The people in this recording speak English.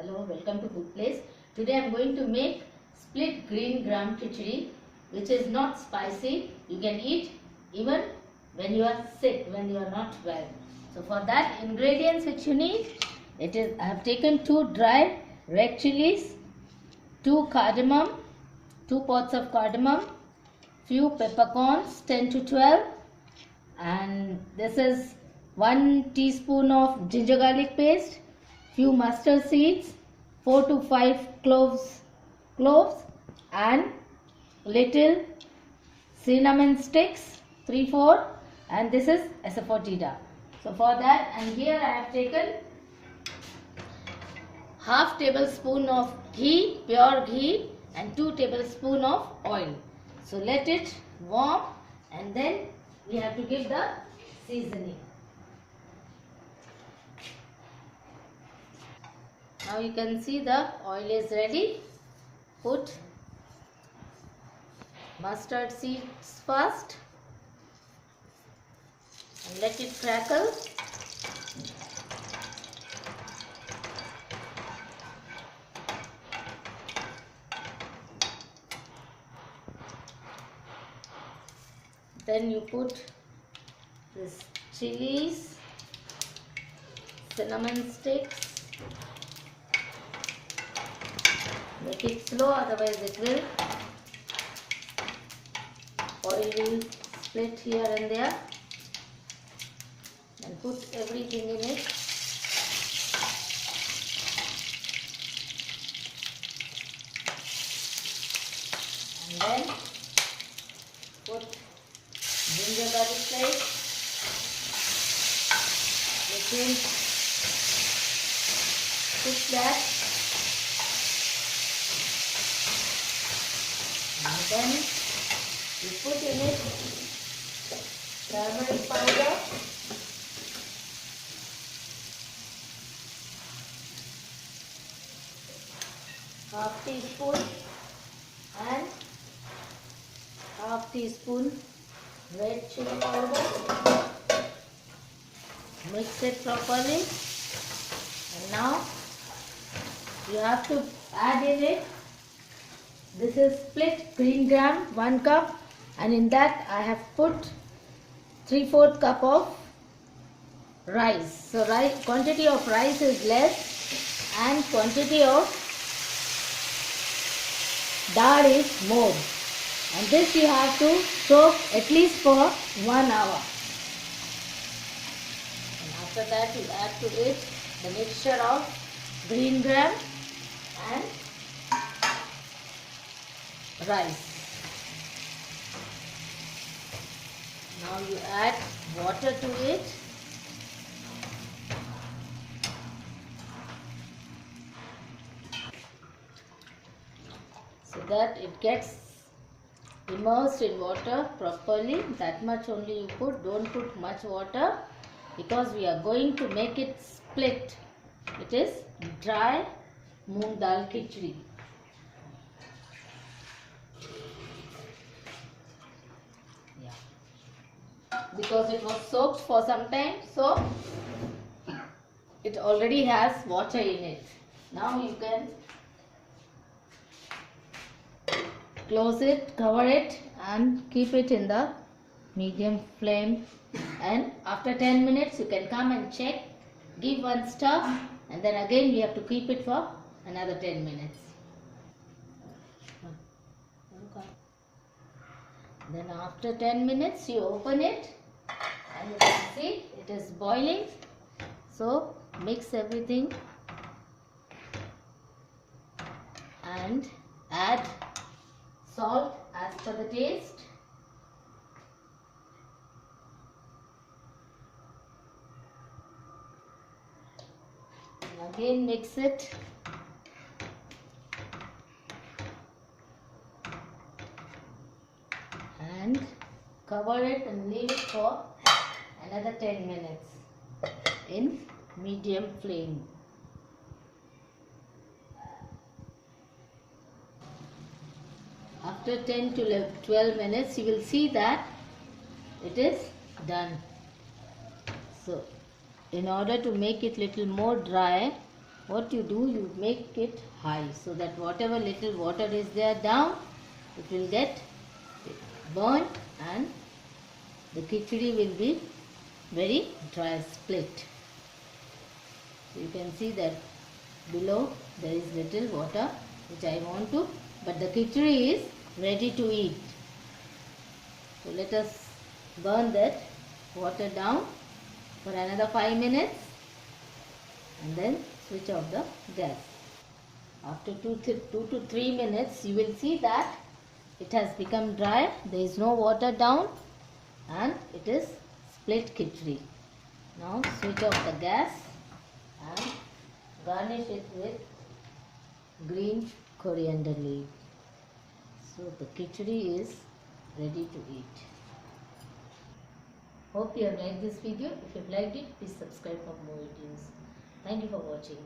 Hello, welcome to Food Place. Today I am going to make split green gram khichdi, which is not spicy. You can eat even when you are sick, when you are not well. So for that, ingredients which you need, I have taken 2 dry red chilies, 2 cardamom, 2 pods of cardamom, few peppercorns, 10 to 12, and this is 1 teaspoon of ginger garlic paste, few mustard seeds, 4 to 5 cloves and little cinnamon sticks, 3-4, and this is asafoetida. So for that, and here I have taken half tablespoon of ghee, pure ghee, and 2 tablespoon of oil. So let it warm and then we have to give the seasoning. Now you can see the oil is ready. Put mustard seeds first and let it crackle. Then you put this chilies, cinnamon sticks. Make it slow, otherwise oil will split here and there. And put everything in it. And then put ginger garlic paste. Again, cook that. And then you put in it turmeric powder, half teaspoon, and half teaspoon red chili powder. Mix it properly, and now you have to add in it. This is split green gram, 1 cup, and in that I have put 3/4 cup of rice. So quantity of rice is less and quantity of dal is more. And this you have to soak at least for 1 hour. And after that you add to it the mixture of green gram and rice. Now you add water to it. So that it gets immersed in water properly. That much only you put. Don't put much water because we are going to make it split. It is dry moong dal khichdi. Because it was soaked for some time, so it already has water in it. Now you can close it, cover it, and keep it in the medium flame. And after 10 minutes you can come and check, give 1 stir, and then again we have to keep it for another 10 minutes. Then after 10 minutes you open it and you can see it is boiling. So mix everything and add salt as per the taste. And again mix it. And cover it and leave it for another 10 minutes in medium flame. After 10 to 12 minutes you will see that it is done. So in order to make it little more dry, what you do, you make it high so that whatever little water is there down, it will get burnt and the khichdi will be very dry, split. So you can see that below there is little water which I want to, but the khichdi is ready to eat. So let us burn that water down for another 5 minutes and then switch off the gas. After 2 to 3 minutes you will see that it has become dry, there is no water down and it is split khichdi. Now switch off the gas and garnish it with green coriander leaf. So the khichdi is ready to eat. Hope you have liked this video. If you have liked it, please subscribe for more videos. Thank you for watching.